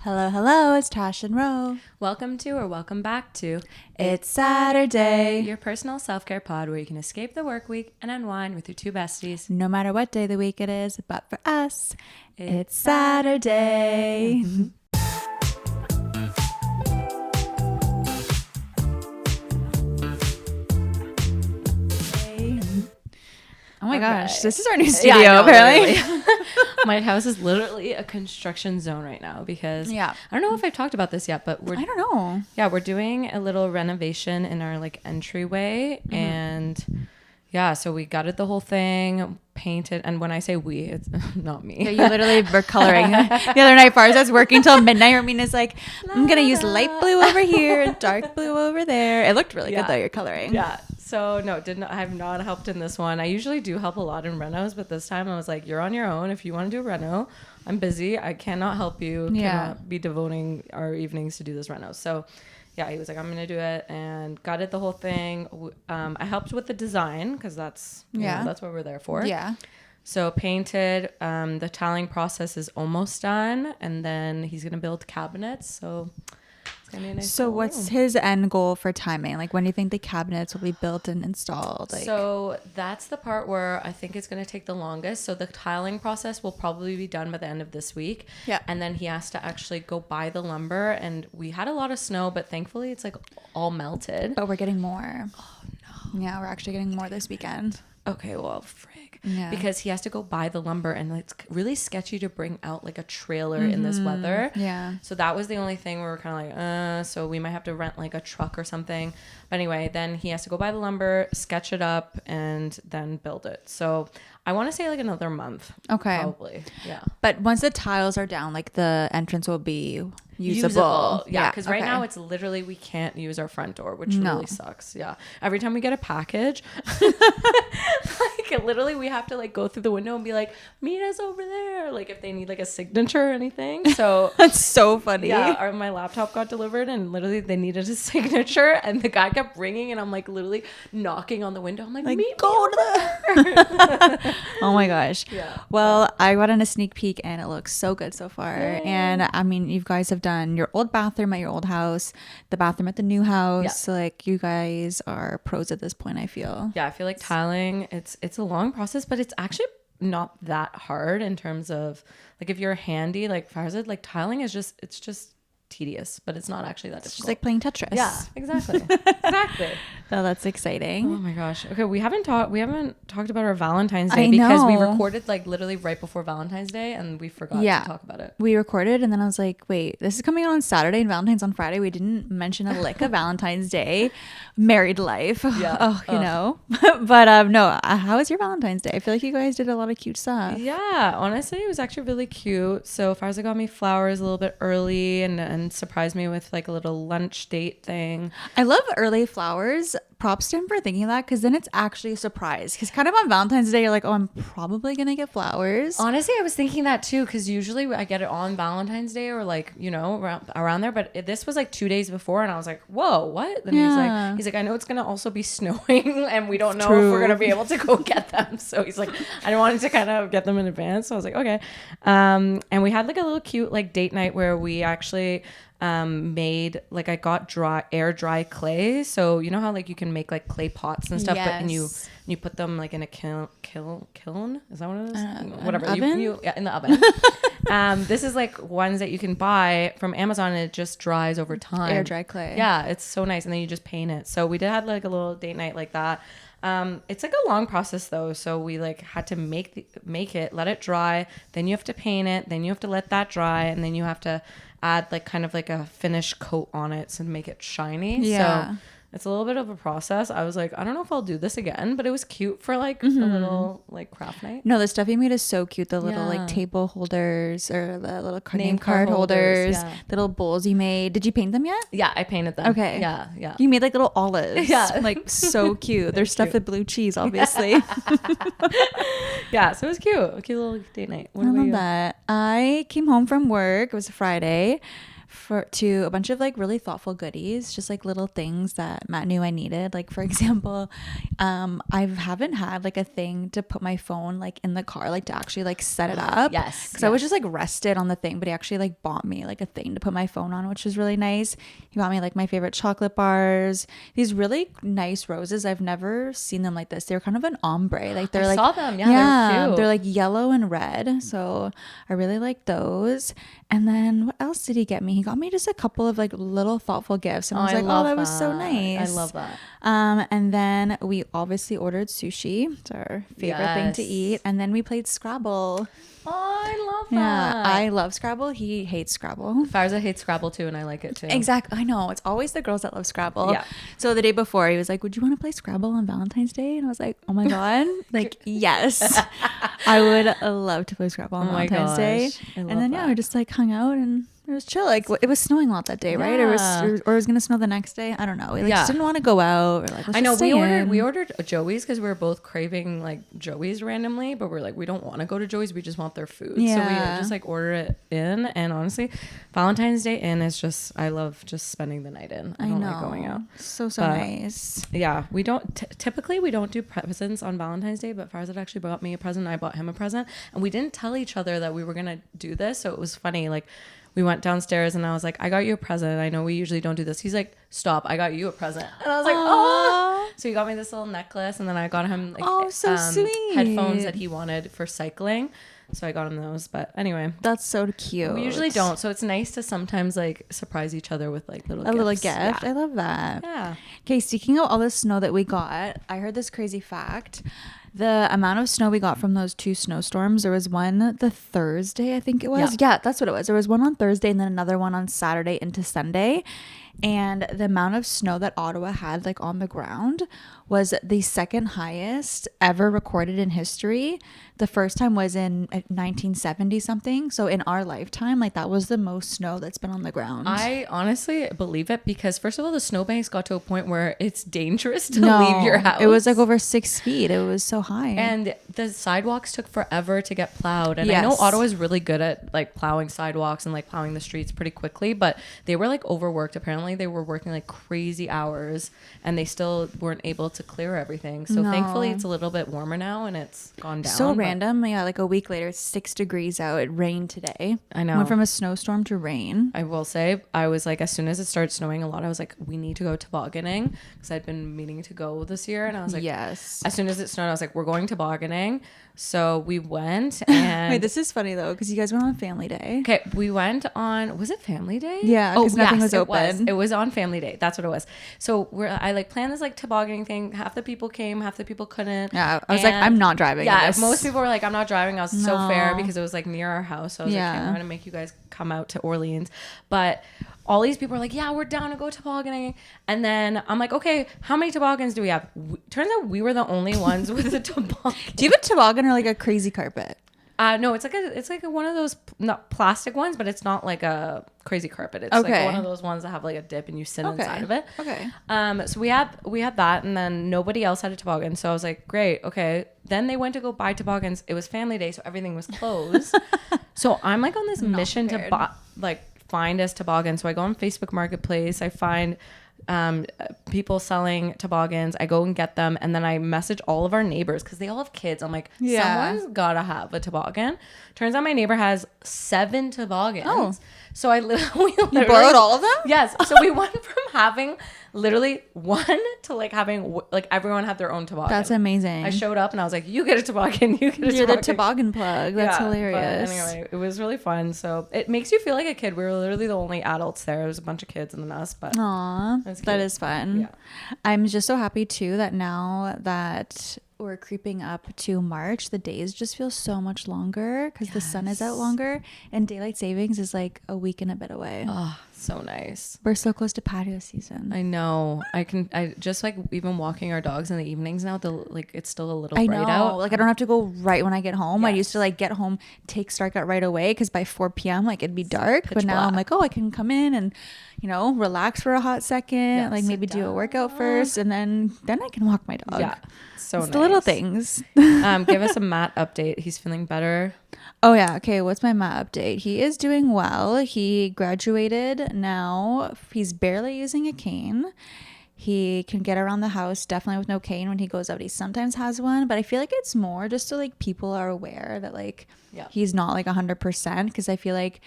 Hello, hello, it's Tash Ro. Welcome to or welcome back to It's Saturday. your personal self-care pod where you can escape the work week and unwind with your two besties. No matter what day of the week it is, but for us, it's Saturday. Oh my gosh, this is our new studio, I know, apparently. My house is literally a construction zone right now because I don't know if I've talked about this yet, but I don't know. Yeah, we're doing a little renovation in our like entryway and so we gutted the whole thing, painted, and when I say we, it's not me. Yeah, you literally were coloring. The other night, Farza's working till midnight. Ramina's like, I'm going to use light blue over here and dark blue over there. It looked really good though, you're coloring. Yeah. So no, I have not helped in this one. I usually do help a lot in renos, but this time I was like, you're on your own. If you want to do a reno, I'm busy. I cannot help you. Cannot be devoting our evenings to do this reno. So yeah, he was like, I'm going to do it, and gutted the whole thing. I helped with the design because that's what we're there for. Yeah. So painted, the tiling process is almost done, and then he's going to build cabinets. So it's going to be a nice So what's his end goal for timing? Like, when do you think the cabinets will be built and installed? Like, so that's the part where I think it's going to take the longest. So the tiling process will probably be done by the end of this week. Yeah. And then he has to actually go buy the lumber. And we had a lot of snow, but thankfully it's like all melted. but we're getting more. Oh, no. Yeah, we're actually getting more this weekend. Okay, well, frig. Yeah. Because he has to go buy the lumber, and it's really sketchy to bring out like a trailer in this weather. Yeah. So that was the only thing where we're kind of like, so we might have to rent like a truck or something. But anyway, then he has to go buy the lumber, sketch it up, and then build it. So I want to say like another month. Okay. Probably. Yeah. But once the tiles are down, like the entrance will be usable. Yeah, because right now it's literally we can't use our front door, which really sucks. Yeah, every time we get a package, like literally we have to like go through the window and be like, meet us over there, like if they need like a signature or anything. So That's so funny. yeah, my laptop got delivered and literally they needed a signature, and the guy kept ringing, and I'm like literally knocking on the window. I'm like meet go me to the Oh my gosh. Yeah. Well, I got in a sneak peek and it looks so good so far. Yay. And I mean, you guys have done your old bathroom at your old house, the bathroom at the new house. Yeah. So like you guys are pros at this point, I feel. Yeah, I feel like tiling, it's a long process, but it's actually not that hard in terms of like if you're handy, like Farzad, like tiling is just tedious, but it's not actually that It's difficult. just like playing Tetris. Yeah, exactly. Exactly. So that's exciting. Oh my gosh. Okay, we haven't talked about our Valentine's Day because we recorded like literally right before Valentine's Day and we forgot to talk about it. We recorded and then I was like, wait, this is coming out on Saturday and Valentine's on Friday. We didn't mention a lick of Valentine's Day. Married life. Yeah. Oh, you know. But no, how was your Valentine's Day? I feel like you guys did a lot of cute stuff. Yeah, honestly, it was actually really cute. So Farza got me flowers a little bit early and surprised me with like a little lunch date thing. I love early flowers. Props to him for thinking that, because then it's actually a surprise. Because kind of on Valentine's Day, you're like, oh, I'm probably going to get flowers. Honestly, I was thinking that too, because usually I get it on Valentine's Day or like, you know, around there. But this was like 2 days before and I was like, whoa, what? And he's like, I know it's going to also be snowing and we don't know if we're going to be able to go get them. So he's like, I wanted to kind of get them in advance. So I was like, okay. And we had like a little cute like date night where we actually made like I got air dry clay, so you know how like you can make like clay pots and stuff, but and you put them like in a kiln, is that what it is? Whatever, you in the oven. This is like ones that you can buy from Amazon and it just dries over time. Air dry clay. Yeah, it's so nice, and then you just paint it. So we did have like a little date night like that. It's like a long process though, so we like had to make it, let it dry, then you have to paint it, then you have to let that dry, and then you have to add like kind of like a finish coat on it to make it shiny. So it's a little bit of a process. I was like, I don't know if I'll do this again, but it was cute for like a little like craft night. No, the stuff you made is so cute. The little like table holders or the little name card holders, the little bowls you made. Did you paint them yet? Yeah, I painted them. Okay. Yeah. You made like little olives. Yeah. Like so cute. They're stuffed with blue cheese, obviously. Yeah, so it was cute. A cute little date night. I love that. I came home from work. It was a Friday. to a bunch of like really thoughtful goodies, just like little things that Matt knew I needed. Like for example, I haven't had like a thing to put my phone like in the car, like to actually like set it up. Yes. Because I was just like rested on the thing, but he actually like bought me like a thing to put my phone on, which was really nice. He bought me like my favorite chocolate bars, these really nice roses. I've never seen them like this. They're kind of an ombre, like they're I like saw them. Yeah, they're cute. they're like yellow and red, so I really like those. And then what else did he get me? He got me just a couple of like little thoughtful gifts, and I was like, oh, that was so nice. I love that. And then we obviously ordered sushi. It's our favorite thing to eat. And then we played Scrabble. Oh, I love that. Yeah, I love Scrabble. He hates Scrabble. Farza hates Scrabble too, and I like it too. Exactly. I know. It's always the girls that love Scrabble. Yeah. So the day before, he was like, would you want to play Scrabble on Valentine's Day? And I was like, oh my God. Like, yes. I would love to play Scrabble on Valentine's Day. And then, we just like hung out and it was chill. Like it was snowing a lot that day, right? Or it was gonna snow the next day. I don't know. We just didn't want to go out. Or like, let's I know just stay we ordered Joey's because we were both craving like Joey's randomly, but we're like, we don't want to go to Joey's. We just want their food. Yeah. So we just like order it in. And honestly, Valentine's Day in is just, I love just spending the night in. I don't like going out. So nice. Yeah, we don't typically we don't do presents on Valentine's Day, but Farzad actually bought me a present. I bought him a present, and we didn't tell each other that we were gonna do this. So it was funny. Like, we went downstairs and I was like, I got you a present. I know we usually don't do this. He's like, stop, I got you a present. And I was like, oh. So he got me this little necklace, and then I got him like sweet headphones that he wanted for cycling. So I got him those. But anyway, that's so cute. We usually don't. So it's nice to sometimes like surprise each other with like little gift. Yeah. I love that. Yeah. Okay, speaking of all the snow that we got, I heard this crazy fact. The amount of snow we got from those 2 snowstorms, there was one the Thursday, I think it was. Yeah, that's what it was. There was one on Thursday and then another one on Saturday into Sunday. And the amount of snow that Ottawa had like on the ground was the second highest ever recorded in history. The first time was in 1970 something. So in our lifetime, like that was the most snow that's been on the ground. I honestly believe it because first of all, the snowbanks got to a point where it's dangerous to leave your house. It was like over 6 feet. It was so high. And the sidewalks took forever to get plowed. And I know Ottawa is really good at like plowing sidewalks and like plowing the streets pretty quickly, but they were like overworked. Apparently they were working like crazy hours and they still weren't able to clear everything. So thankfully it's a little bit warmer now and it's gone down. So random. Yeah, like a week later, it's 6 degrees out. It rained today. I know. Went from a snowstorm to rain. I will say, I was like, as soon as it started snowing a lot, I was like, we need to go tobogganing because I'd been meaning to go this year. And I was like, yes. As soon as it snowed, I was like, we're going tobogganing. So we went and... Wait, this is funny though, because you guys went on Family Day. Okay, we went on... Was it Family Day? Yeah, because nothing was open. It was on Family Day. That's what it was. So I like planned this like tobogganing thing. Half the people came, half the people couldn't. Yeah, I was like, I'm not driving. Yeah, most people were like, I'm not driving. I was so fair because it was like near our house. So I was like, I'm going to make you guys come out to Orleans. But... all these people are like, yeah, we're down to go tobogganing. And then I'm like, okay, how many toboggans do we have? Turns out we were the only ones with a toboggan. Do you have a toboggan or like a crazy carpet? No, it's like one of those not plastic ones, but it's not like a crazy carpet. It's like one of those ones that have like a dip and you sit inside of it. Okay. So we had that, and then nobody else had a toboggan. So I was like, great, okay. Then they went to go buy toboggans. It was Family Day, so everything was closed. So I'm like on this mission to buy find us toboggan. So I go on Facebook Marketplace. I find people selling toboggans. I go and get them, and then I message all of our neighbors because they all have kids. I'm like, someone's gotta have a toboggan. Turns out my neighbor has 7 toboggans. Oh. So we literally, you borrowed all of them? Yes. So we went from having literally one to like having like everyone had their own toboggan. That's amazing. I showed up and I was like, you get a toboggan, you get a toboggan. You're the toboggan plug. That's hilarious. But anyway, it was really fun. So it makes you feel like a kid. We were literally the only adults there. There was a bunch of kids and then us, but that is fun. Yeah. I'm just so happy too that now that we're creeping up to March, the days just feel so much longer because the sun is out longer and daylight savings is like a week and a bit away. Oh, so nice. We're so close to patio season. I know. I just like even walking our dogs in the evenings now, it's still a little bright out. Like I don't have to go right when I get home. I used to like get home, take Stark out right away because by 4 p.m. like it'd be dark. But now I'm like, I can come in and relax for a hot second, like maybe do a workout first, and then I can walk my dog. Yeah. So it's the little things. Give us a Matt update. He's feeling better. Oh yeah. Okay. What's my Matt update? He is doing well. He graduated now. He's barely using a cane. He can get around the house definitely with no cane. When he goes out, he sometimes has one, but I feel like it's more just so like people are aware that like he's not like 100%, because I feel like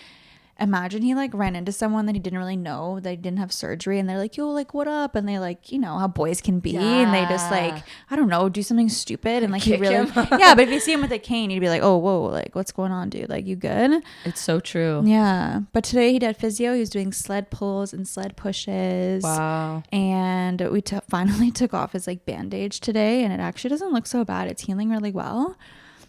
imagine he like ran into someone that he didn't really know, they didn't have surgery, and they're like, yo, like what up, and they like, you know how boys can be, and they just like, I don't know, do something stupid, and like he really yeah, but if you see him with a cane, you'd be like, oh whoa, like what's going on, dude, like you good? It's so true. Yeah. But today he did physio. He was doing sled pulls and sled pushes. Wow. And we finally took off his like bandage today, and it actually doesn't look so bad. It's healing really well.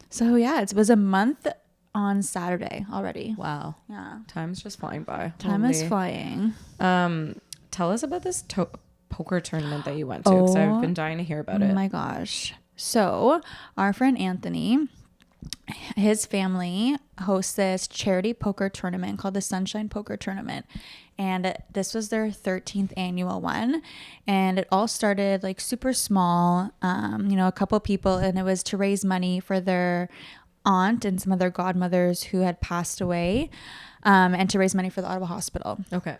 So yeah, it was a month on Saturday already. Wow. Yeah. Time's just flying by. Time is flying. Tell us about this poker tournament that you went to, because I've been dying to hear about it. Oh my gosh. So our friend Anthony, his family hosts this charity poker tournament called the Sunshine Poker Tournament. And this was their 13th annual one. And it all started like super small, you know, a couple people, and it was to raise money for their aunt and some of their godmothers who had passed away, and to raise money for the Ottawa hospital. Okay.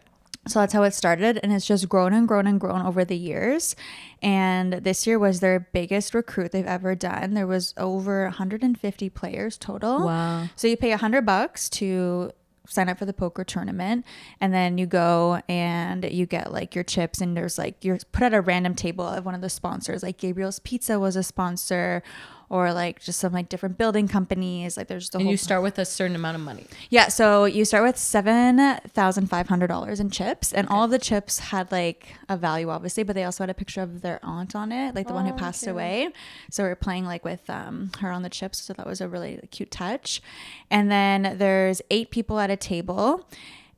So that's how it started, and it's just grown and grown and grown over the years. And this year was their biggest recruit they've ever done. There was over 150 players total. Wow. So you pay $100 to sign up for the poker tournament, and then you go and you get like your chips, and there's like, you're put at a random table of one of the sponsors, like Gabriel's Pizza was a sponsor, or like just some like different building companies. Like there's the and whole. You start with a certain amount of money. Yeah, so you start with $7,500 in chips, and all of the chips had like a value, obviously, but they also had a picture of their aunt on it, like the one who passed away. So we were playing like with her on the chips, so that was a really cute touch. And then there's 8 people at a table,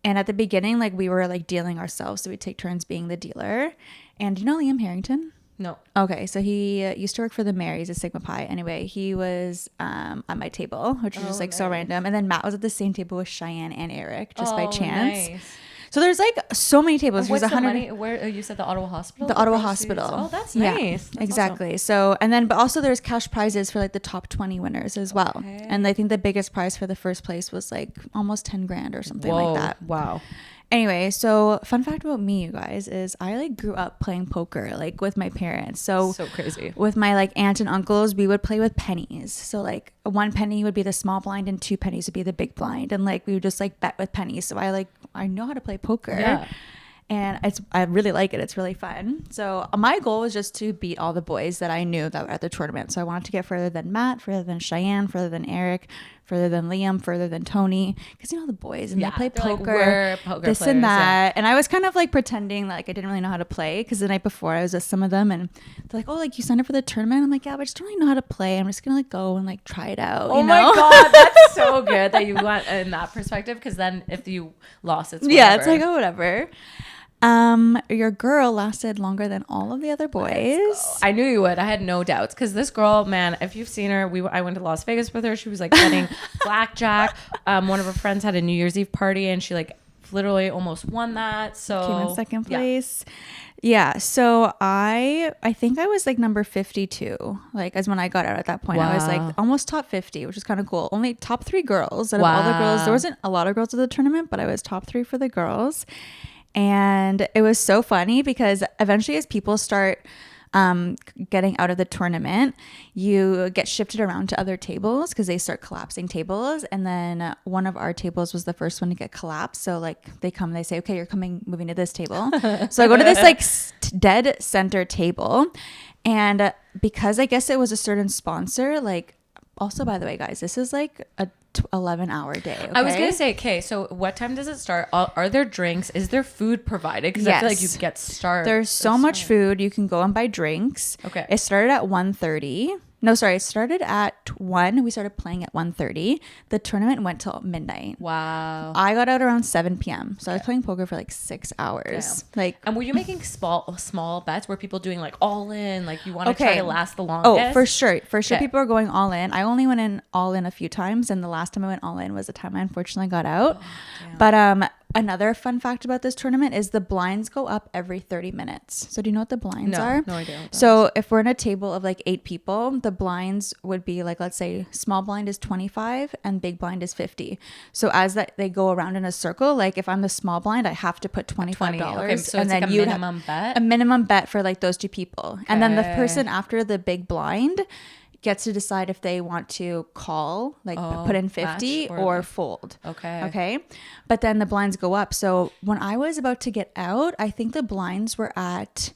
and at the beginning, like we were like dealing ourselves, so we take turns being the dealer. And do you know Liam Harrington? No. Okay, so he used to work for the Mayor. He's a Sigma Pi. Anyway, he was at my table, which was just like so random. And then Matt was at the same table with Cheyenne and Eric, just by chance. Nice. So there's like so many tables. What's the money? Where you said the Ottawa Hospital? The Ottawa Hospital. Oh, that's nice. That's exactly. Awesome. So, and then, but also there's cash prizes for like the top 20 winners as well. Okay. And I think the biggest prize for the first place was like almost 10 grand or something like that. Wow. Anyway, so fun fact about me, you guys, is I like grew up playing poker like with my parents. So crazy. With my like aunt and uncles, we would play with pennies. So like 1 penny would be the small blind and 2 pennies would be the big blind, and like we would just like bet with pennies. So I know how to play poker. Yeah. And I really like it. It's really fun. So my goal was just to beat all the boys that I knew that were at the tournament. So I wanted to get further than Matt, further than Cheyenne, further than Eric, further than Liam, further than Tony. Because you know the boys, and they play poker, like, poker this players, and that. Yeah. And I was kind of like pretending like I didn't really know how to play, because the night before I was with some of them, and they're like, oh, like you signed up for the tournament? I'm like, yeah, but I just don't really know how to play. I'm just going to like go and like try it out. Oh my God, that's so good that you went in that perspective, because then if you lost, it's whatever. Yeah, it's like, oh, whatever. Your girl lasted longer than all of the other boys. I knew you would. I had no doubts, because this girl, man, if you've seen her, I went to Las Vegas with her. She was like betting blackjack. One of her friends had a New Year's Eve party, and she like literally almost won that. So came in second place. Yeah. So I think I was like number 52. Like as when I got out at that point, I was like almost top 50, which is kind of cool. Only top 3 girls out of all the girls. There wasn't a lot of girls at the tournament, but I was top 3 for the girls. And it was so funny, because eventually as people start getting out of the tournament, you get shifted around to other tables, because they start collapsing tables. And then one of our tables was the first one to get collapsed. So like they come and they say, okay, you're moving to this table. So I go to this like dead center table. And because I guess it was a certain sponsor, like also, by the way, guys, this is like a 11-hour day. Okay? I was gonna say, okay, so what time does it start? Are there drinks? Is there food provided? Because I feel like you get starved. There's so much food. You can go and buy drinks. Okay. It started at 1:30. No, sorry. It started at 1. We started playing at 1:30. The tournament went till midnight. Wow. I got out around 7 p.m. So I was playing poker for like 6 hours. Damn. Like, and were you making small bets? Were people doing like all in? Like you want to try to last the longest? Oh, for sure. For sure. People are going all in. I only went in all in a few times. And the last time I went all in was the time I unfortunately got out. But another fun fact about this tournament is the blinds go up every 30 minutes. So do you know what the blinds are? No idea. So if we're in a table of like 8 people, the blinds would be like, let's say small blind is 25 and big blind is 50. So as that they go around in a circle, like if I'm the small blind, I have to put $25. Okay, so and it's then like a minimum bet? A minimum bet for like those 2 people. And then the person after the big blind gets to decide if they want to call, like put in 50 or fold. Okay. But then the blinds go up. So when I was about to get out, I think the blinds were at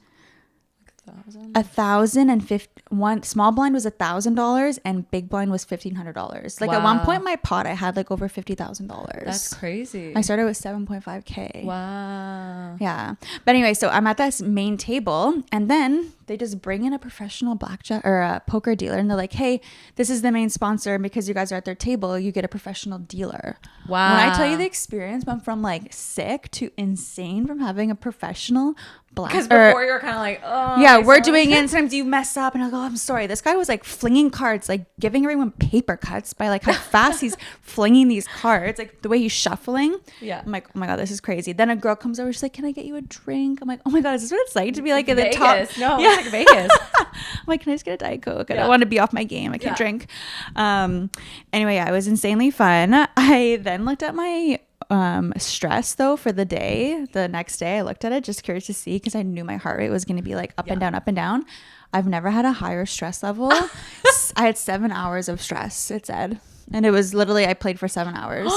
1,050. One small blind was $1,000 and big blind was $1,500. Like at one point in my pot, I had like over $50,000. That's crazy. I started with 7.5K. Wow. Yeah. But anyway, so I'm at this main table and then they just bring in a professional blackjack or a poker dealer and they're like, hey, this is the main sponsor, and because you guys are at their table, you get a professional dealer. Wow. When I tell you the experience went from like sick to insane from having a professional because before you were kind of like, oh yeah, we're doing it, and sometimes you mess up and I go, I'm sorry. This guy was like flinging cards, like giving everyone paper cuts by like how fast he's flinging these cards, like the way he's shuffling. Yeah. I'm like, oh my God, this is crazy. Then a girl comes over, she's like, can I get you a drink? I'm like, oh my God, is this what it's like to be like in the top? No, yeah. It's like Vegas. I'm like, can I just get a Diet Coke? I don't want to be off my game. I can't drink. Anyway, yeah, it was insanely fun. I then looked at my stress though for the day. The next day I looked at it just curious to see because I knew my heart rate was going to be like up and down. I've never had a higher stress level. I had 7 hours of stress, it said, and it was literally I played for 7 hours.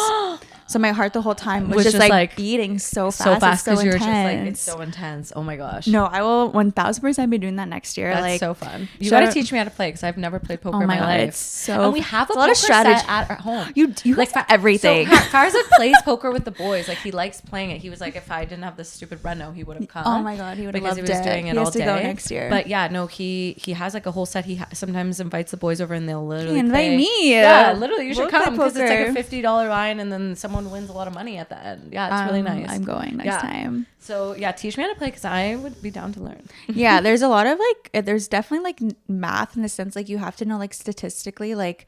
So my heart the whole time was just like beating so fast because you're just like, it's so intense. Oh my gosh. No, I will 1000% be doing that next year. That's like so fun. You gotta teach me how to play because I've never played poker in my life. It's so and we have a lot of strategy set at home. You like for everything. So Farzad plays poker with the boys. Like he likes playing it. He was like, if I didn't have this stupid reno, he would have come. Oh my God, he would have loved it. Because he was doing it all day. He has to go next year. But yeah, no, he has like a whole set. He sometimes invites the boys over and they'll literally invite me. Yeah, literally, you should come because it's like a $50 line and then someone wins a lot of money at the end. Yeah, it's really nice. I'm going next time. So yeah, teach me how to play because I would be down to learn. Yeah, there's a lot of like, there's definitely like math in the sense like you have to know like statistically like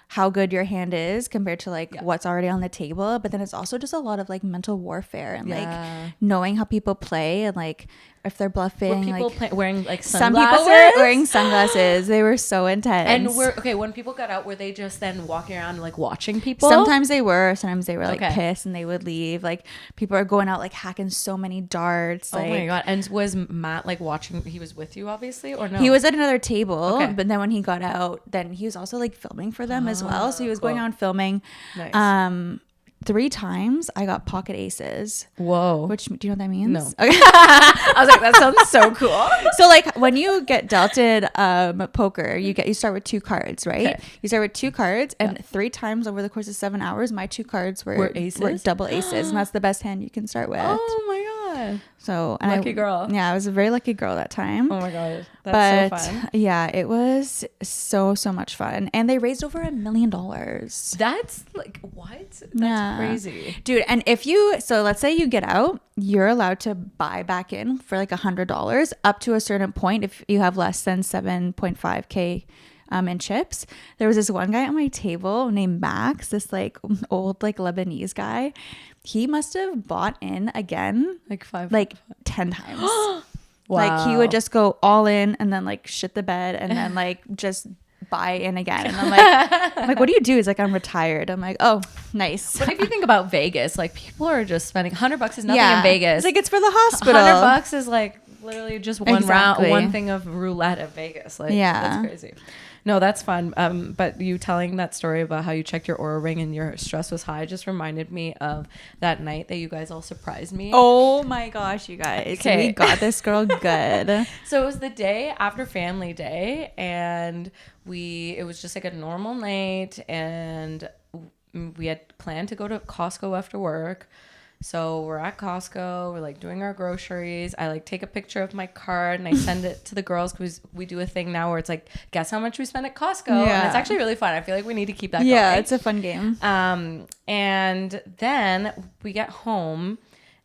how good your hand is compared to like what's already on the table. But then it's also just a lot of like mental warfare and like knowing how people play and like if they're bluffing. Were people wearing like sunglasses? Some people were wearing sunglasses. They were so intense. And when people got out, were they just then walking around like watching people? Sometimes they were like pissed and they would leave. Like people are going out like hacking so many darts. Oh my God. And was Matt like watching? He was with you obviously or no? He was at another table, but then when he got out, then he was also like filming for them as well. So he was going on filming. Nice. 3 times I got pocket aces. Whoa. Which, do you know what that means? No. Okay. I was like, that sounds so cool. So like when you get dealted poker, you start with 2 cards, right? Okay. You start with 2 cards and 3 times over the course of 7 hours, my 2 cards were double aces. And that's the best hand you can start with. Oh my God. So lucky girl. Yeah, I was a very lucky girl that time. Oh my God. That's so fun. Yeah, it was so much fun. And they raised over $1 million. That's like, what? That's crazy. Dude, and so let's say you get out, you're allowed to buy back in for like $100 up to a certain point if you have less than 7.5K in chips. There was this one guy at my table named Max, this like old like Lebanese guy. He must have bought in again like 10 times. Wow. Like he would just go all in and then like shit the bed and then like just buy in again. And I'm like, what do you do? He's like, I'm retired. I'm like, oh, nice. But if you think about Vegas, like people are just spending $100 is nothing in Vegas. It's like it's for the hospital. $100 is like literally just one round, one thing of roulette at Vegas. Like that's crazy. No, that's fun. But you telling that story about how you checked your Oura ring and your stress was high just reminded me of that night that you guys all surprised me. Oh my gosh, you guys. Okay. We got this girl good. So it was the day after family day and it was just like a normal night and we had planned to go to Costco after work. So we're at Costco, we're like doing our groceries. I like take a picture of my card and I send it to the girls because we do a thing now where it's like, guess how much we spent at Costco. Yeah. And it's actually really fun. I feel like we need to keep that going. Yeah, it's a fun game. And then we get home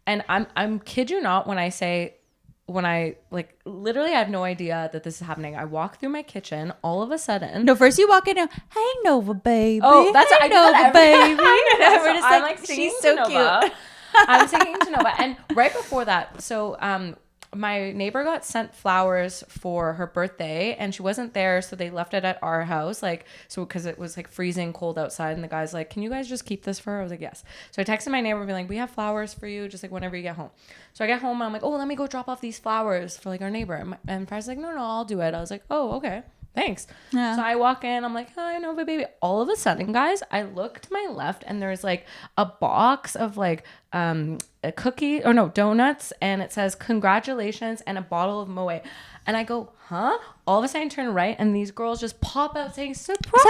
and I'm kid you not when I like literally I have no idea that this is happening. I walk through my kitchen all of a sudden. No, first you walk in and hey Nova baby. Oh, that's hey, Nova baby. I'm like she's so Nova. Cute. I'm singing to Nova. And right before that, so my neighbor got sent flowers for her birthday and she wasn't there, so they left it at our house, like, so because it was like freezing cold outside, and the guy's like, can you guys just keep this for her? I was like, yes. So I texted my neighbor being like, we have flowers for you, just like whenever you get home. So I get home and I'm like, oh, let me go drop off these flowers for like our neighbor, and Fred's like, no, I'll do it. I was like, oh, okay, thanks. Yeah. So I walk in, I'm like, hi, Nova baby. All of a sudden, guys, I look to my left and there's like a box of like a cookie or no donuts, and it says congratulations and a bottle of Moe. And I go, huh? All of a sudden I turn right and these girls just pop out saying surprise.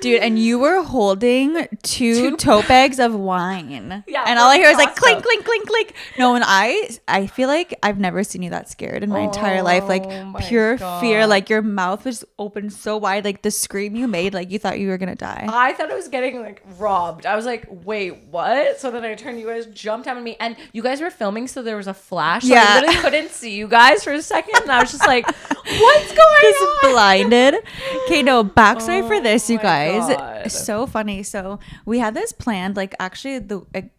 Dude, and you were holding two tote bags of wine. Yeah. And all I hear is like clink, clink, clink, clink. No, and I feel like I've never seen you that scared in my entire life. Like pure fear. Like your mouth was open so wide. Like the scream you made, like you thought you were gonna die. I thought I was getting like robbed. I was like, wait, what? So then I turned, you guys jumped out at me, and you guys were filming, so there was a flash. So I literally couldn't see you guys for a second. And I was just like, what's going on? Blinded. Okay, no, backstory for this, you guys. So funny. So we had this planned, like actually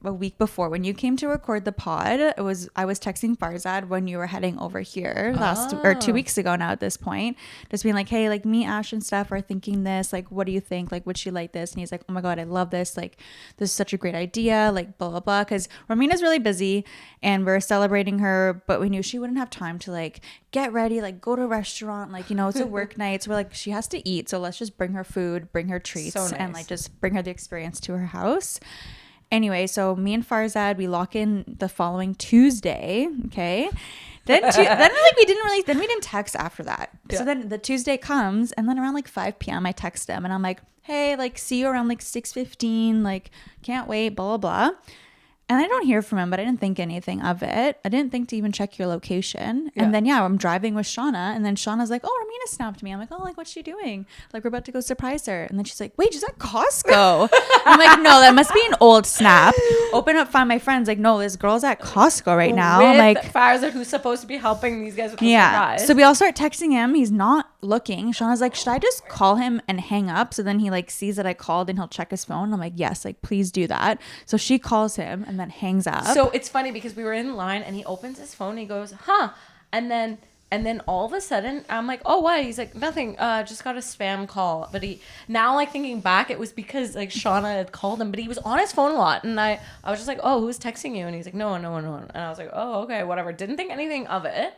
a week before when you came to record the pod. I was texting Farzad when you were heading over here or 2 weeks ago now at this point, just being like, hey, like me, Ash and Steph are thinking this, like what do you think, like would she like this? And he's like, oh my god, I love this, like this is such a great idea, like blah blah blah, because Ramina's really busy and we're celebrating her, but we knew she wouldn't have time to like get ready, like go to a restaurant, like, you know, it's a work night, so we're like, she has to eat, so let's just bring her food, bring her treats, so nice. And like just bring her the experience to her house. Anyway, so me and Farzad, we lock in the following Tuesday. Okay, then we didn't text after that. Yeah. So then the Tuesday comes, and then around like 5 p.m. I text him and I'm like, hey, like see you around like 6:15, like can't wait, blah blah blah. And I don't hear from him, but I didn't think anything of it. I didn't think to even check your location. Yeah. And then, I'm driving with Shauna. And then Shauna's like, oh, Ramina snapped me. I'm like, oh, like, what's she doing? Like, we're about to go surprise her. And then she's like, wait, she's at Costco. I'm like, no, that must be an old snap. Open up, find my friends. Like, no, this girl's at Costco right now. With like, Farzad, who's supposed to be helping these guys with the surprise. So we all start texting him. He's not looking. Shauna's like, should I just call him and hang up? So then he like sees that I called and he'll check his phone. I'm like, yes, like, please do that. So she calls him and then hangs up. So it's funny because we were in line and he opens his phone and he goes, huh? And then all of a sudden I'm like, oh, what? He's like, nothing. Just got a spam call. But now like thinking back, it was because like Shauna had called him, but he was on his phone a lot. And I was just like, oh, who's texting you? And he's like, no one. And I was like, oh, okay, whatever. Didn't think anything of it.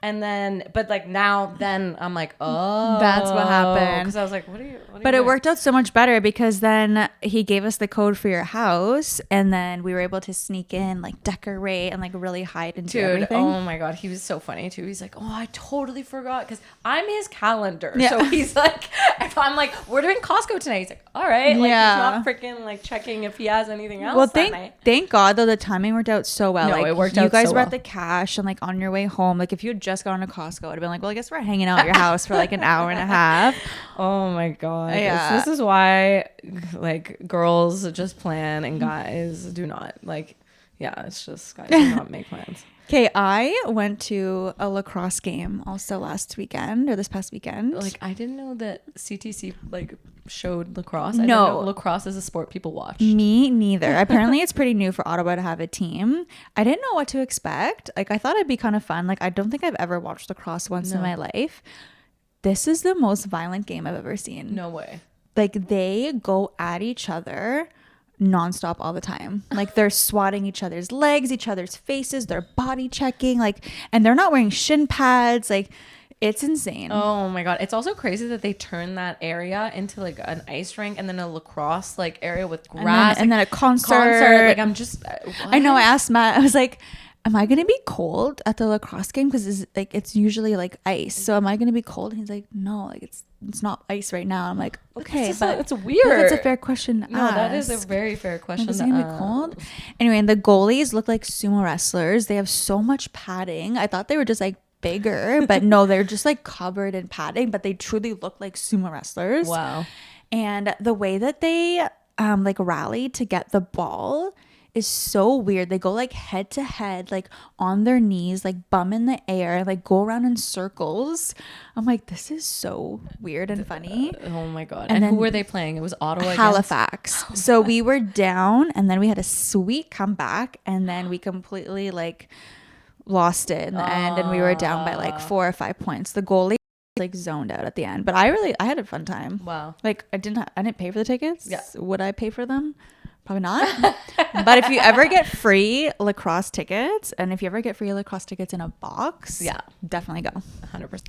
And then, but like now, then I'm like, oh, that's what happened. Because I was like, what are you? But it worked out so much better because then he gave us the code for your house, and then we were able to sneak in, like decorate and like really hide into everything. Oh my god, he was so funny too. He's like, oh, I totally forgot because I'm his calendar. Yeah. So he's like, if I'm like, we're doing Costco tonight, he's like, all right, like he's not freaking like checking if he has anything else. Well, thank God though, the timing worked out so well. No, like, it worked out. You guys were at the cash and like on your way home. Like if you had just gone to Costco, I'd have been like, well, I guess we're hanging out at your house for like an hour and a half. Oh my god. Yeah. This is why like girls just plan and guys do not. Like, yeah, it's just guys do not make plans. Okay, I went to a lacrosse game also this past weekend. Like, I didn't know that CTC like showed lacrosse. No, I didn't know lacrosse is a sport people watch. Me neither. Apparently, it's pretty new for Ottawa to have a team. I didn't know what to expect. Like, I thought it'd be kind of fun. Like, I don't think I've ever watched lacrosse once in my life. This is the most violent game I've ever seen. No way. Like, they go at each other nonstop all the time. Like, they're swatting each other's legs, each other's faces, they're body checking, like, and they're not wearing shin pads. Like, it's insane. Oh my god. It's also crazy that they turn that area into like an ice rink and then a lacrosse like area with grass and then a concert. Like, I'm just I know, I asked Matt, I was like, am I gonna be cold at the lacrosse game? Because it's usually like ice. So am I gonna be cold? And he's like, no, like it's not ice right now. I'm like, okay, but it's weird. That's a fair question to ask. That is a very fair question. Is it gonna be cold? Anyway, and the goalies look like sumo wrestlers. They have so much padding. I thought they were just like bigger, but no, they're just like covered in padding. But they truly look like sumo wrestlers. Wow. And the way that they like rallied to get the ball is so weird. They go like head to head, like on their knees, like bum in the air, like go around in circles. I'm like, this is so weird and funny. Oh my God. And who were they playing? It was Ottawa Halifax. So we were down and then we had a sweet comeback and then we completely like lost it in the end and we were down by like 4 or 5 points. The goalie like zoned out at the end, but I had a fun time. Wow. Like I didn't pay for the tickets. Yeah. Would I pay for them? Probably not. But if you ever get free lacrosse tickets and if you ever get free lacrosse tickets in a box, yeah, definitely go. 100%.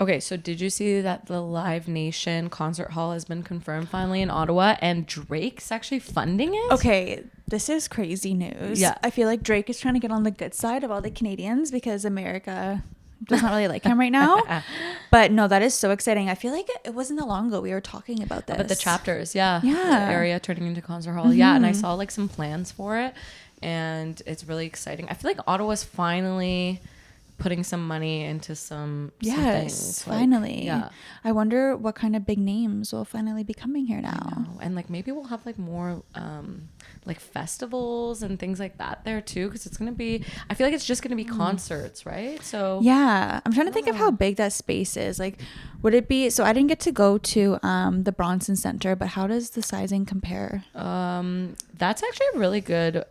Okay, so did you see that the Live Nation concert hall has been confirmed finally in Ottawa and Drake's actually funding it? Okay, this is crazy news. Yeah. I feel like Drake is trying to get on the good side of all the Canadians because America does not really like him right now. But no, that is so exciting. I feel like it wasn't that long ago we were talking about this. About the chapters, yeah. The area turning into concert hall. Yeah, and I saw like some plans for it and it's really exciting. I feel like Ottawa's finally putting some money into some things. Finally. Yeah. I wonder what kind of big names will finally be coming here now. And like maybe we'll have like more like festivals and things like that there too, because it's gonna be, I feel like it's just gonna be concerts, right? So yeah, I'm trying to think of how big that space is. Like, would it be, so I didn't get to go to the Bronson Center, but how does the sizing compare? That's actually a really good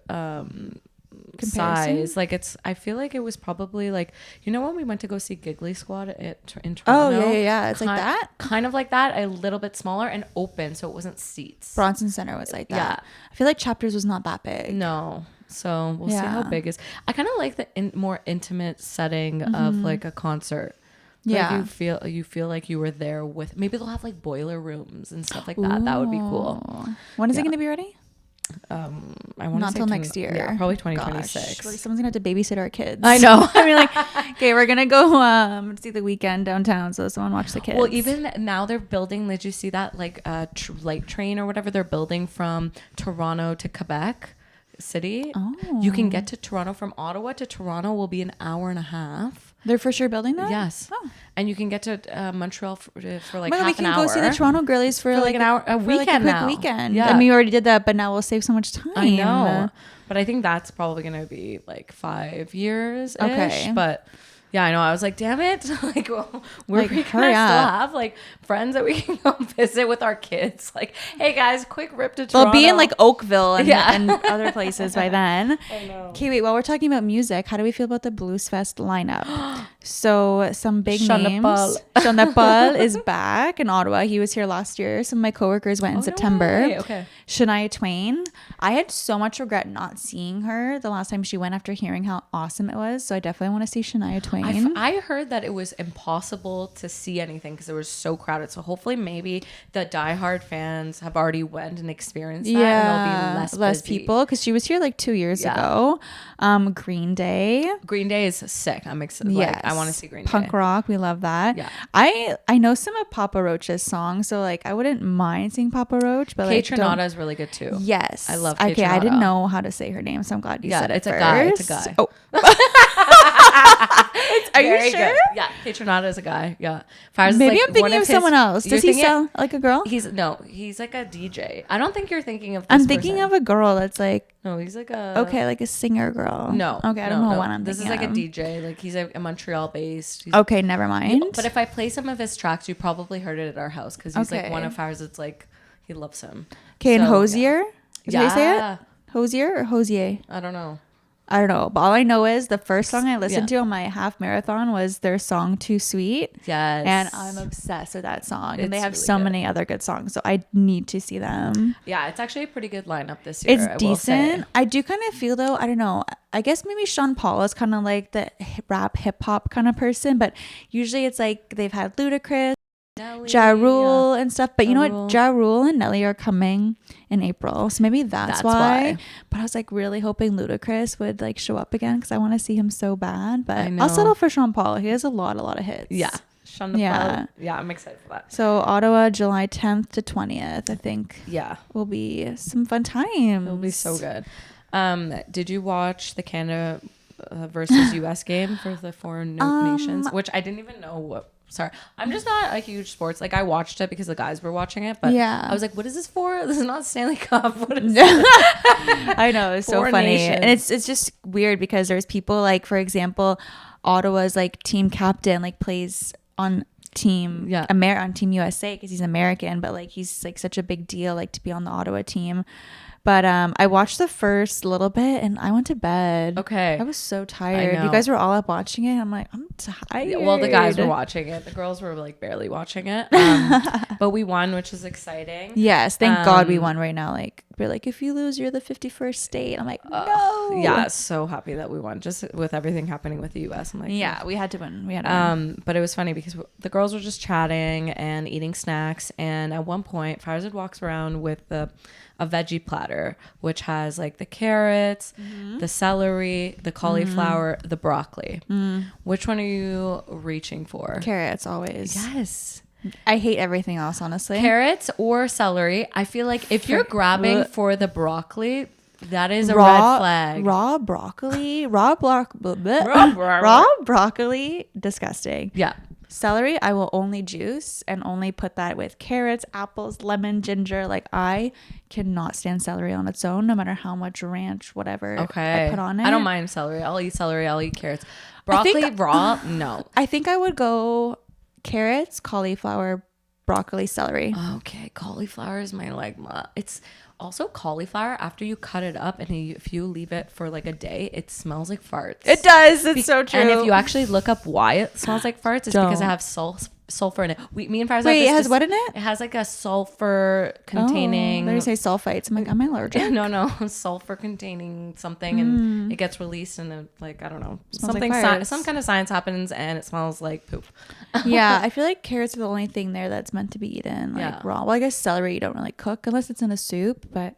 size. Like it's, I feel like it was probably like, you know when we went to go see Giggly Squad in Toronto? Oh yeah, it's like that, kind of like that, a little bit smaller and open, so it wasn't seats. Bronson Center was like that. Yeah, I feel like Chapters was not that big. No, so we'll see how big it is. I kind of like the more intimate setting of like a concert. Yeah, like you feel like you were there with, maybe they'll have like boiler rooms and stuff like that. Ooh. That would be cool. When is it going to be ready? I want not till next year. Yeah, probably 2026. Like someone's gonna have to babysit our kids. I know. I mean, like, okay, we're gonna go see the weekend downtown, so someone watch the kids. Well, even now they're building. Did you see that like light train or whatever they're building from Toronto to Quebec City? Oh, you can get to Toronto from Ottawa to Toronto. Will be an hour and a half. They're for sure building that? Yes. Oh. And you can get to Montreal for like half an hour. We can go see the Toronto girlies for like an hour, a weekend like a quick weekend. Yeah. And we already did that, but now we'll save so much time. I know. But I think that's probably going to be like 5 years-ish. Okay. But yeah, I know. I was like, damn it. Like, well, we're like, going to still have like friends that we can go visit with our kids. Like, hey guys, quick rip to Toronto. They'll be in like Oakville and other places by then. I know. Okay, wait, while we're talking about music, how do we feel about the Blues Fest lineup? So some big names. Sean Paul is back in Ottawa. He was here last year. Some of my coworkers went in September. No, okay. Shania Twain. I had so much regret not seeing her the last time she went after hearing how awesome it was. So I definitely want to see Shania Twain. I heard that it was impossible to see anything because it was so crowded. So hopefully maybe the diehard fans have already went and experienced that. And there'll be less people because she was here like 2 years ago. Green Day. Green Day is sick. I'm excited. Yes. Like, I want to see Green Day. Punk rock. We love that. Yeah. I know some of Papa Roach's songs, so like I wouldn't mind seeing Papa Roach, but Kate Trinata is really good too. Yes. I love Kate Okay, Trinata. I didn't know how to say her name, so I'm glad you said it. It's a guy. It's a guy. Oh. Are you sure? Good. Yeah, Kate Trinata is a guy. Yeah. Maybe I'm thinking of someone else. Does he sound like a girl? He's like a DJ. I don't think you're thinking of. I'm thinking of a girl that's like. No, he's like a. Okay, like a singer girl. No. Okay, I don't know what I'm thinking. This is like a DJ. Like he's a Montreal based. Okay, never mind. But if I play some of his tracks, you probably heard it at our house because he's like one of ours. It's like he loves him. Okay, and Hosier. Is that how you say it? Hosier or Hosier? I don't know. But all I know is the first song I listened to on my half marathon was their song Too Sweet. Yes. And I'm obsessed with that song. And they have really so many other good songs. So I need to see them. Yeah, it's actually a pretty good lineup this year. It's decent. I do kind of feel though, I don't know. I guess maybe Sean Paul is kind of like the rap hip hop kind of person. But usually it's like they've had Ludacris, Ja Rule and stuff, but you know what, Ja Rule and Nelly are coming in April, so maybe that's why. But I was like really hoping Ludacris would like show up again because I want to see him so bad, but I'll settle for Sean Paul. He has a lot of hits. Sean Paul. Yeah, I'm excited for that. So Ottawa, July 10th to 20th, I think will be some fun times. It'll be so good. Did you watch the Canada versus US game for the foreign nations, which I didn't even know sorry. I'm just not a huge sports. Like I watched it because the guys were watching it, but I was like, what is this for? This is not Stanley Cup. What is this? I know, it's so funny. Nations. And it's just weird because there's people like, for example, Ottawa's like team captain like plays on team on Team USA because he's American, but like he's like such a big deal like to be on the Ottawa team. But I watched the first little bit and I went to bed. Okay. I was so tired. You guys were all up watching it. I'm like, I'm tired. Well, the guys were watching it. The girls were like barely watching it. But we won, which is exciting. Yes. Thank God we won right now. Like, we're like, if you lose, you're the 51st state. I'm like, no. Yeah. So happy that we won just with everything happening with the US. I'm like, yeah, we had to win. We had to win. But it was funny because the girls were just chatting and eating snacks. And at one point, Farzad walks around with a veggie platter, which has like the carrots, the celery, the cauliflower, the broccoli. Which one are you reaching for? Carrots, always. Yes. I hate everything else, honestly. Carrots or celery. I feel like if you're grabbing for the broccoli, that is a red flag. Raw broccoli, raw broccoli, disgusting. Yeah. Celery, I will only juice and only put that with carrots, apples, lemon, ginger. Like I cannot stand celery on its own, no matter how much ranch, whatever I put on it. I don't mind celery. I'll eat celery. I'll eat carrots. Broccoli raw, no. I think I would go carrots, cauliflower, broccoli, celery. Okay, cauliflower is my like. It's also cauliflower. After you cut it up and if you leave it for like a day, it smells like farts. It does. It's so true. And if you actually look up why it smells like farts, it's because it has sulfur in it. Me and Farzad. Wait, it has what in it? It has like a sulfur containing. Let me say sulfites. I'm like, am I allergic? No, sulfur containing something, and it gets released, and it, like I don't know, something like some kind of science happens, and it smells like poop. Yeah, I feel like carrots are the only thing there that's meant to be eaten like raw. Well, I guess celery you don't really cook unless it's in a soup, but.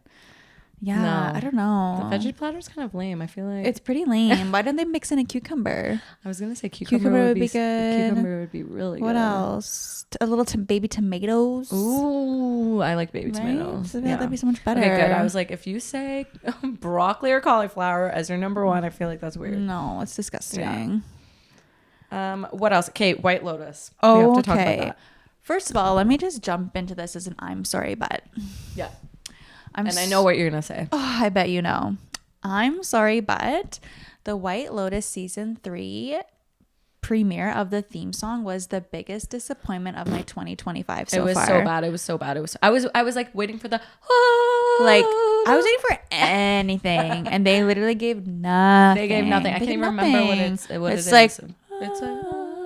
Yeah, no. I don't know. The veggie platter's kind of lame. I feel like it's pretty lame. Why don't they mix in a cucumber? I was gonna say cucumber would be good. Cucumber would be really good. What else? A little baby tomatoes. Ooh, I like baby tomatoes. So that'd be so much better. Okay, good. I was like, if you say broccoli or cauliflower as your number one, I feel like that's weird. No, it's disgusting. Yeah. What else? Okay, White Lotus. Oh, we have to talk about that. First of all, let me just jump into this as an I'm sorry, but yeah. I know what you're going to say. Oh, I bet you know. I'm sorry, but the White Lotus season 3 premiere of the theme song was the biggest disappointment of my 2025 so far. It was so bad. It was so bad. I was like waiting for the like I was waiting for anything and they literally gave nothing. They gave nothing. I can't even remember what it is. It's like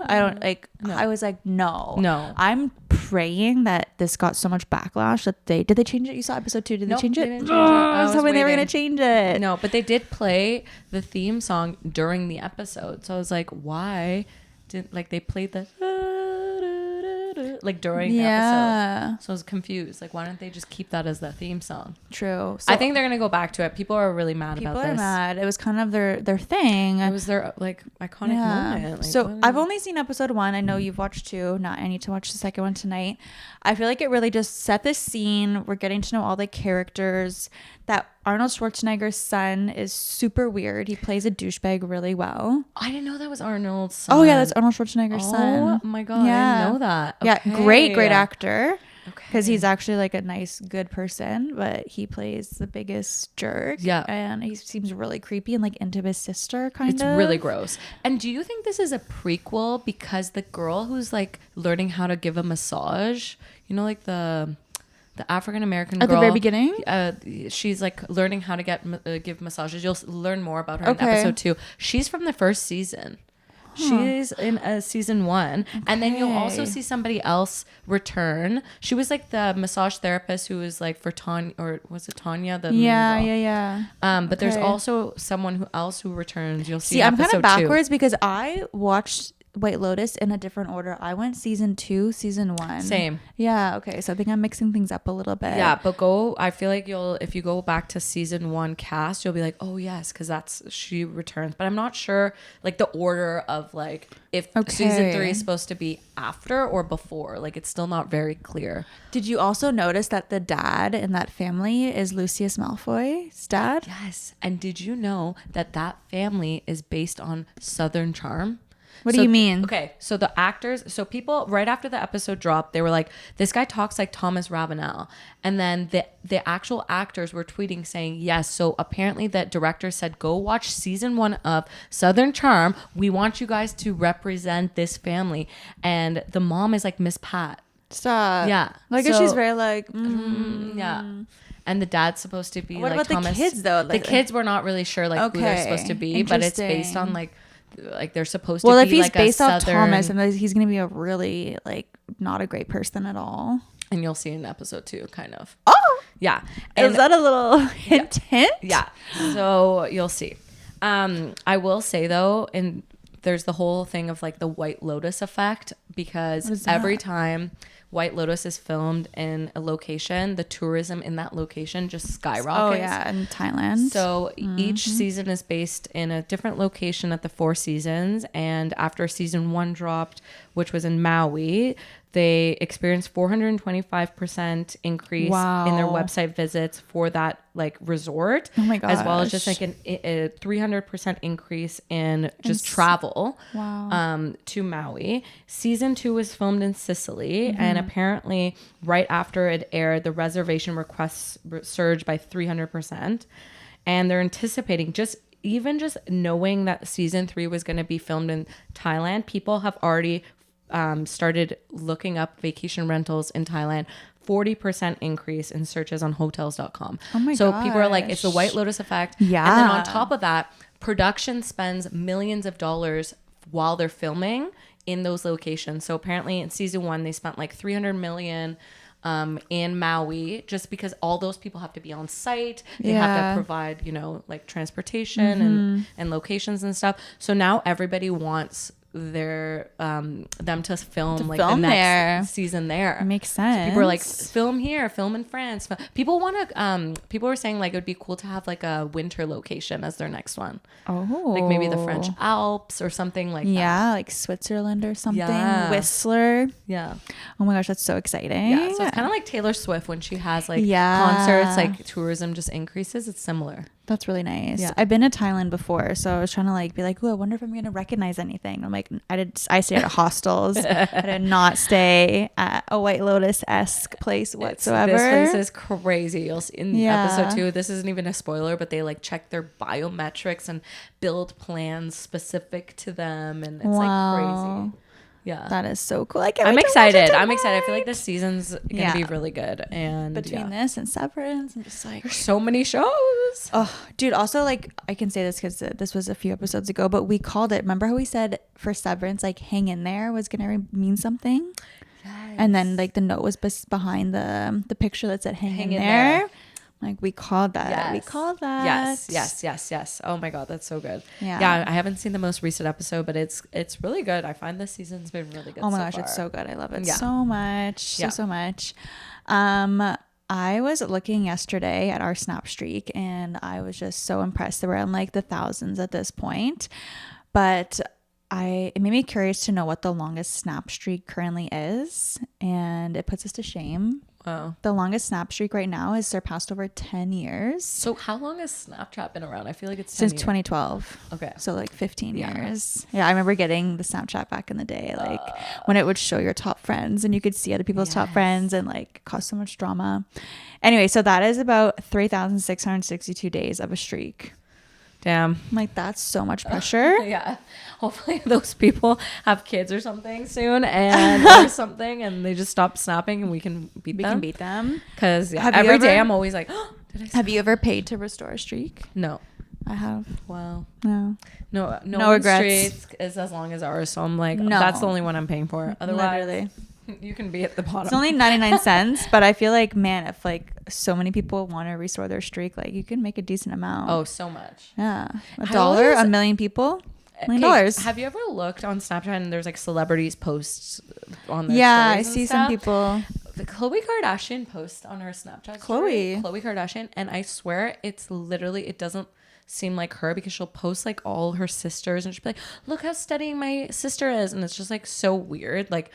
I don't like no. I was like no I'm praying that this got so much backlash that did they change it? You saw episode 2. Did they change it? They didn't change it. I was hoping they were gonna change it. No, but they did play the theme song during the episode, so I was like, why didn't like they played the like during the episode? So I was confused. Like, why don't they just keep that as the theme song? True. So I think they're gonna go back to it. People are really mad about this. People are mad. It was kind of their thing. It was their like iconic moment. Like, so I've only seen episode 1. I know you've watched 2. Now I need to watch the second one tonight. I feel like it really just set the scene. We're getting to know all the characters. That Arnold Schwarzenegger's son is super weird. He plays a douchebag really well. I didn't know that was Arnold's son. Oh yeah, that's Arnold Schwarzenegger's son. Oh my god, yeah. I didn't know that. Okay. Yeah, great actor. Because he's actually like a nice, good person, but he plays the biggest jerk. Yeah. And he seems really creepy and like into his sister, kind of. It's really gross. And do you think this is a prequel because the girl who's like learning how to give a massage, you know, like the African American girl at the very beginning, she's like learning how to give massages. You'll learn more about her in episode 2. She's from the first season. She's in season 1, and then you'll also see somebody else return. She was like the massage therapist who was like for Tanya, or was it Tanya? The yeah. But there's also someone else who returns. You'll see. I'm kind of backwards because I watched White Lotus in a different order. I went season 2, season 1. Same. Yeah. Okay. So I think I'm mixing things up a little bit. Yeah, but I feel like if you go back to season 1 cast, you'll be like, oh yes, because she returns. But I'm not sure like the order of like if season 3 is supposed to be after or before. Like it's still not very clear. Did you also notice that the dad in that family is Lucius Malfoy's dad? Yes. And did you know that family is based on Southern Charm? What do you mean? Okay, so the actors, so people right after the episode dropped, they were like, "This guy talks like Thomas Ravenel," and then the actual actors were tweeting saying, "Yes." So apparently, that director said, "Go watch season 1 of Southern Charm. We want you guys to represent this family." And the mom is like Miss Pat. Stop. Yeah, like so, she's very like. Yeah. And the dad's supposed to be What like about Thomas. the kids though? The kids were not really sure like who they're supposed to be, but it's based on like they're supposed to be if he's like based a off Southern, Thomas, and he's gonna be a really like not a great person at all. and you'll see in episode 2 kind of. Oh yeah. Is that a little hint? Yeah. So you'll see. I will say though, and there's the whole thing of like the White Lotus effect, because every time White Lotus is filmed in a location, the tourism in that location just skyrockets. Oh yeah, in Thailand. So each season is based in a different location at the 4 seasons, and after season 1 dropped, which was in Maui, they experienced 425% increase in their website visits for that like resort. Oh my gosh. As well as just like a 300% increase in just travel to Maui. Season 2 was filmed in Sicily, and apparently right after it aired, the reservation requests surged by 300%. And they're anticipating just knowing that season 3 was going to be filmed in Thailand, people have already started looking up vacation rentals in Thailand. 40% increase in searches on hotels.com. Oh my so gosh. people are like, it's the White Lotus effect. Yeah. And then on top of that, production spends millions of dollars while they're filming in those locations. So apparently in season 1, they spent like 300 million in Maui, just because all those people have to be on site. They have to provide, like transportation and locations and stuff. So now everybody wants them to film like the next season there. It makes sense. So people are like, film here, film in France. People want to people were saying like it would be cool to have like a winter location as their next one. Oh, like maybe the French Alps or something like that. Yeah, like Switzerland or something. Whistler. Yeah. Oh my gosh, that's so exciting. Yeah, so it's kind of like Taylor Swift when she has like concerts, like tourism just increases. It's similar. That's really nice. Yeah. I've been to Thailand before, so I was trying to like be like, oh, I wonder if I'm gonna recognize anything. I'm like, I stayed at hostels. I did not stay at a White Lotus-esque place whatsoever. This place is crazy. You'll see in episode 2. This isn't even a spoiler, but they like check their biometrics and build plans specific to them, and it's like crazy. Yeah, that is so cool. I'm excited. I'm excited. I feel like this season's gonna be really good. And between this and Severance, I'm just like, there's so many shows. Oh, dude. Also, like, I can say this because this was a few episodes ago, but we called it. Remember how we said for Severance, like, hang in there was gonna mean something, and then like the note was behind the picture that said hang in there. Like we called that. Yes. We called that. Yes. Oh my God, that's so good. Yeah. I haven't seen the most recent episode, but it's really good. I find this season's been really good. Oh my so gosh, far. it's so good. I love it so much. So much. I was looking yesterday at our Snap streak, and I was just so impressed that we're in like the thousands at this point. But it made me curious to know what the longest Snap streak currently is, and it puts us to shame. Wow. The longest Snap streak right now is surpassed over 10 years. So how long has Snapchat been around? I feel like it's since 2012. Okay. So like 15 years. Yeah, I remember getting the Snapchat back in the day, like when it would show your top friends and you could see other people's top friends, and like cause so much drama. Anyway, so that is about 3,662 days of a streak. Damn. Like, that's so much pressure. Yeah. Hopefully those people have kids or something soon or something, and they just stop snapping and we can beat them. Because every day I'm always like, oh, have you ever paid to restore a streak? No. I have. Wow. No It's only 99 cents, but I feel like, man, if like so many people want to restore their streak, like you can make a decent amount. Oh, so much. Yeah. $1, a million people, $1 million. Have you ever looked on Snapchat and there's like celebrities posts on their stories? I see some people. The Khloe Kardashian posts on her Snapchat story. Khloe Kardashian, and I swear it's literally, it doesn't seem like her, because she'll post like all her sisters and she'll be like, look how stunning my sister is, and it's just like so weird. Like,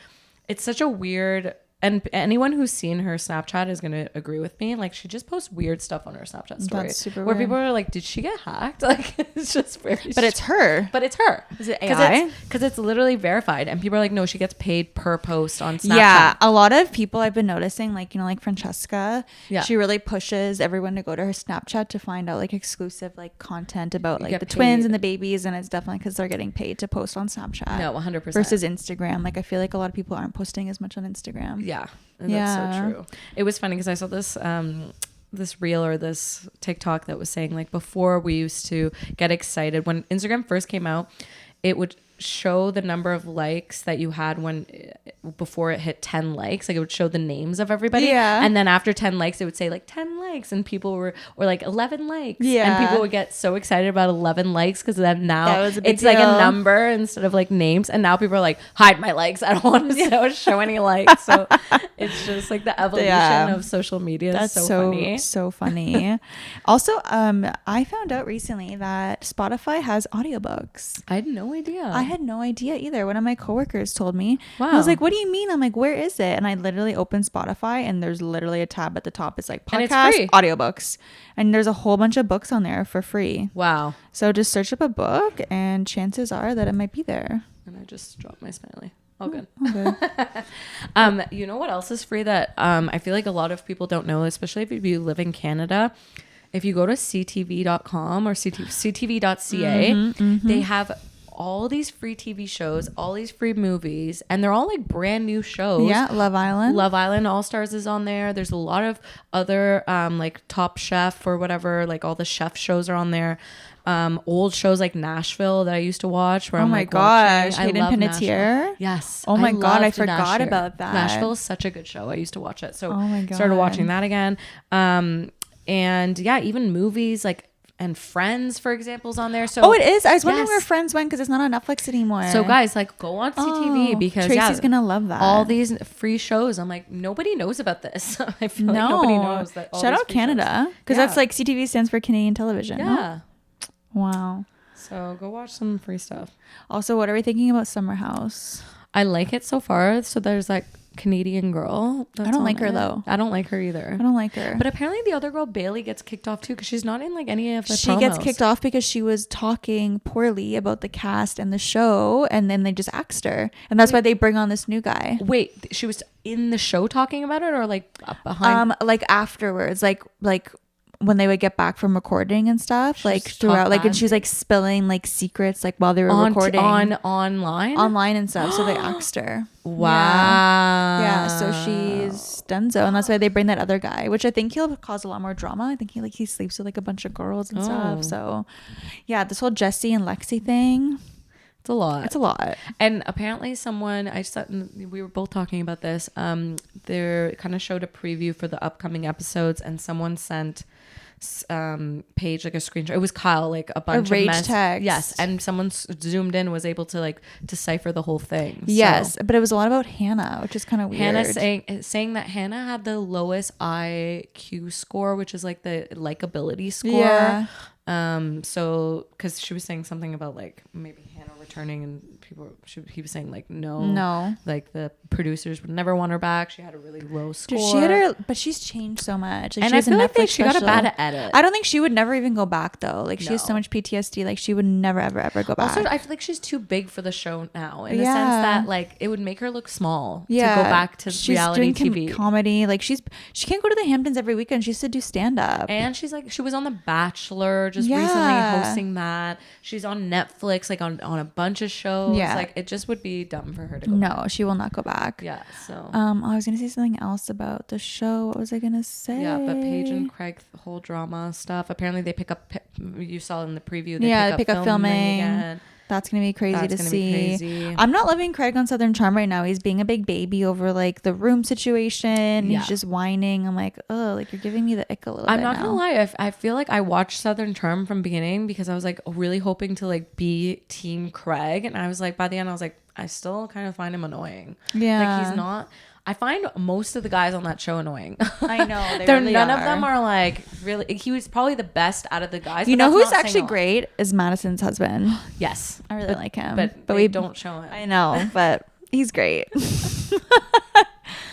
it's such a weird and anyone who's seen her Snapchat is going to agree with me. Like, she just posts weird stuff on her Snapchat story. That's super where weird. people are like, did she get hacked? Like, it's just very But it's her. But it's her. Is it AI? Because it's literally verified. And people are like, no, she gets paid per post on Snapchat. Yeah, a lot of people I've been noticing, like, you know, like Francesca, Yeah. she really pushes everyone to go to her Snapchat to find out like exclusive like content about like Get the twins paid. and the babies, and it's definitely because they're getting paid to post on Snapchat. No, 100%. Versus Instagram. Like, I feel like a lot of people aren't posting as much on Instagram. Yeah. That's so true. It was funny because I saw this this reel or this TikTok that was saying, like, before we used to get excited when Instagram first came out, it would show the number of likes that you had before it hit 10 likes. Like, it would show the names of everybody. Yeah. And then after 10 likes, it would say like 10 likes, and people were, or like 11 likes. Yeah. And people would get so excited about 11 likes because then now it's deal. like a number instead of like names. And now people are like, hide my likes. I don't want to show any likes. So it's just like the evolution of social media. That's is so funny. So funny. Also, I found out recently that Spotify has audiobooks. I had no idea. I had no idea either. One of my coworkers told me. Wow. I was like, what do you mean? I'm like, where is it? And I literally opened Spotify, and there's literally a tab at the top. It's like And it's podcast, free. audiobooks. And there's a whole bunch of books on there for free. Wow. So just search up a book, and chances are that it might be there. And I just dropped my smiley. All good. Okay. You know what else is free that I feel like a lot of people don't know, especially if you live in Canada? If you go to ctv.com or ctv.ca, they have all these free TV shows, all these free movies, and they're all like brand new shows. Yeah, Love Island. Love Island All Stars is on there. There's a lot of other like Top Chef or whatever, like all the chef shows are on there. Old shows like Nashville that I used to watch. Where Oh I'm my like gosh, watching. Hayden I love Panettiere? Nashville. Yes. Oh my God, I loved forgot Nashville. about that. Nashville is such a good show. I used to watch it. So Oh my God. started watching that again. And yeah, even movies like, and Friends, for example, is on there. So it is. I was wondering where Friends went because it's not on Netflix anymore. So guys, like, go on CTV because Tracy's gonna love that. all these free shows. I'm like, nobody knows about this. I feel like nobody knows that. All Shout these out free Canada because Yeah. that's like CTV stands for Canadian Television. no? Yeah. Wow. So go watch some free stuff. Also, what are we thinking about Summer House? I like it so far. So there's that Canadian girl. I don't like her though. I don't like her either. I don't like her. But apparently the other girl, Bailey, gets kicked off too because she's not in like any of the she gets kicked off because she was talking poorly about the cast and the show, and then they just axed her, and that's why they bring on this new guy. Wait, she was in the show talking about it, or like behind? Like afterwards, like when they would get back from recording and stuff, like just throughout, talk like, and bad. she was like spilling like secrets like while they were recording online and stuff. So they axed her. Wow. Yeah, so she's donezo, and that's why they bring that other guy, which I think he'll cause a lot more drama. I think he sleeps with like a bunch of girls and stuff. So yeah, this whole Jesse and Lexi thing, It's a lot. it's a lot. And apparently we were both talking about this. They kind of showed a preview for the upcoming episodes, and someone sent Paige like a screenshot. It was Kyle, like a bunch rage of text. Yes, and someone zoomed in, was able to like decipher the whole thing. Yes, So, but it was a lot about Hannah, which is kind of weird. Hannah saying that Hannah had the lowest IQ score, which is like the likability score. Yeah. So because she was saying something about like maybe Hannah returning, and he was saying like no, like the producers would never want her back. She had a really low score. Dude, but she's changed so much. Like, and she I has a feel like Netflix she got a special. bad edit. I don't think she would never even go back though. Like she has so No. much PTSD. Like she would never ever go back. Also, I feel like she's too big for the show now, in the sense Yeah. that like it would make her look small yeah, to go back to she's reality doing TV. comedy. Like she can't go to the Hamptons every weekend. She used to do stand up. And she's like, she was on The Bachelor just Yeah. recently hosting that. She's on Netflix, like on a bunch of shows. Yeah. Like it just would be dumb for her to go back. No, she will not go back. Yeah. So I was gonna say something else about the show. What was I gonna say? yeah, but Paige and Craig, the whole drama stuff. Apparently they pick up. You saw in the preview. They pick up filming. again. That's gonna be crazy That's to gonna see. be crazy. I'm not loving Craig on Southern Charm right now. He's being a big baby over like the room situation. Yeah. He's just whining. I'm like, oh, like you're giving me the ick a little I'm bit not now. gonna lie. I feel like I watched Southern Charm from beginning because I was like really hoping to like be Team Craig, and I was like by the end I was like I still kind of find him annoying. Yeah. Like he's not. I find most of the guys on that show annoying. I know. They They're really none of are. them are like really. He was probably the best out of the guys. You but know that's who's not saying actually a lot. great is Madison's husband. Yes, I really like him. but we don't show it. I know, but he's great.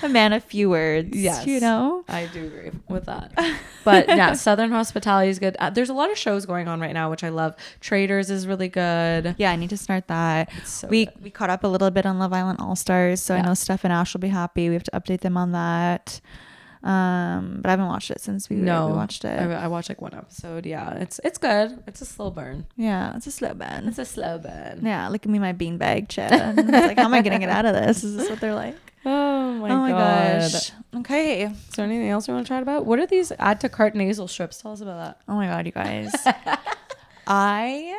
a man of few words. Yes, you know, I do agree with that. But yeah, Southern hospitality is good. There's a lot of shows going on right now, which I love. Traders is really good. Yeah, I need to start that. So we good. caught up a little bit on Love Island All Stars, so I know Steph and Ash will be happy. We have to update them on that. But I haven't watched it since we watched it. I watched like one episode. Yeah, it's good. It's a slow burn. Yeah, it's a slow burn. It's a slow burn. Yeah, look at me, my beanbag chair. And it's like, how am I getting it out of this? Is this what they're like? Oh my gosh. Okay. Is there anything else you want to chat about? What are these add to cart nasal strips? Tell us about that. Oh my god, you guys. I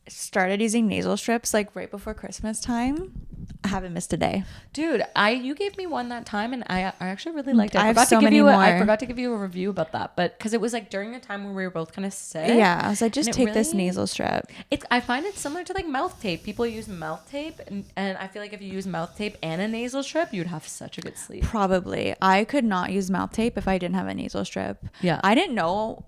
started using nasal strips like right before Christmas time. I haven't missed a day. Dude, you gave me one that time and I actually really liked it. I forgot to give you a review about that, but because it was like during a time when we were both kind of sick. Yeah, I was like, just take this nasal strip. I find it similar to like mouth tape. People use mouth tape and I feel like if you use mouth tape and a nasal strip, you'd have such a good sleep. Probably. I could not use mouth tape if I didn't have a nasal strip. Yeah. I didn't know.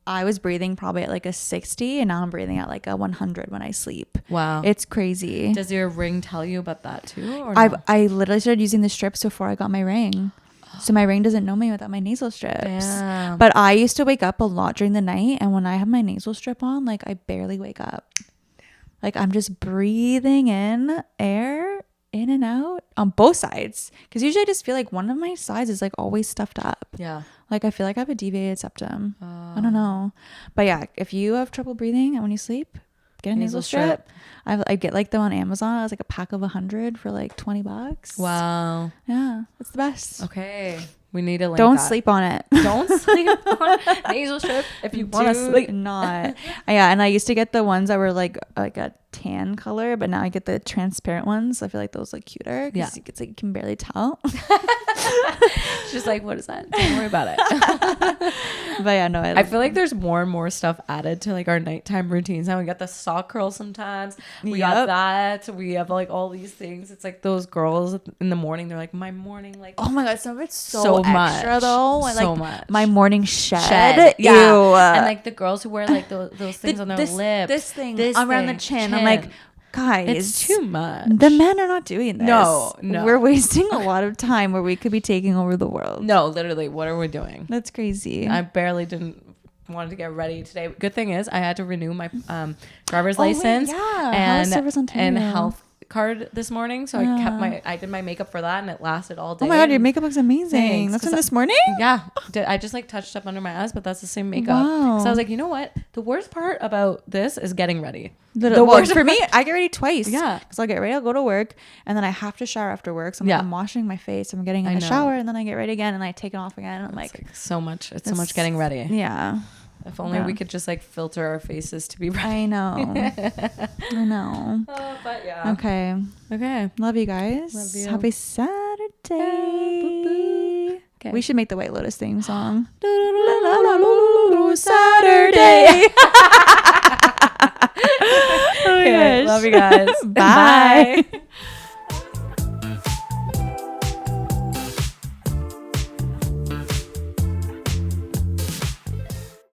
I was breathing probably at like a 60 and now I'm breathing at like a 100 when I sleep. Wow. It's crazy. Does your ring tell you about that too? Or no? I literally started using the strips before I got my ring. So my ring doesn't know me without my nasal strips. Damn. But I used to wake up a lot during the night and when I have my nasal strip on, like I barely wake up. Like I'm just breathing in air in and out on both sides. Because usually I just feel like one of my sides is like always stuffed up. Yeah. Like I feel like I have a deviated septum. I don't know. But yeah, if you have trouble breathing and when you sleep, get a nasal strip. I get like them on Amazon. I was like a pack of 100 for like $20. Wow. Yeah, it's the best. Okay. We need to link Don't that. sleep on it. Don't sleep on nasal strip if you want to sleep. Not. Yeah, and I used to get the ones that were like a tan color, but now I get the transparent ones. I feel like those look cuter. Yeah. It's like you can barely tell. She's just like, what is that? Don't worry about it. But yeah, no, I feel like there's more and more stuff added to like our nighttime routines. Now we got the sock curl sometimes. We got that. We have like all these things. It's like those girls in the morning. They're like, my morning, like, oh my god, some of it's so extra much though. So like, much. My morning shed. Yeah. Ew. And like the girls who wear like those things on their lips. This thing around the chin. I'm like, guys, it's too much. The men are not doing this. No. We're wasting a lot of time where we could be taking over the world. No, literally, what are we doing? That's crazy. I barely wanted to get ready today. Good thing is I had to renew my driver's license and health card this morning, so I did my makeup for that and it lasted all day. Oh my god, your makeup looks amazing. Thanks. That's from this morning? Yeah, I just like touched up under my eyes, but that's the same makeup. Wow. So I was like, you know what, the worst part about this is getting ready. The worst for me, I get ready twice. Yeah, because I'll get ready, I'll go to work, and then I have to shower after work, so I'm washing my face, I'm getting in the shower, and then I get ready again and I take it off again, and I'm like so much getting ready. Yeah. If only we could just like filter our faces to be ready. I know. I know. Oh, but yeah. Okay. Love you guys. Love you. Happy Saturday. Okay. We should make the White Lotus theme song. Saturday. Okay, love you guys. Bye. Bye.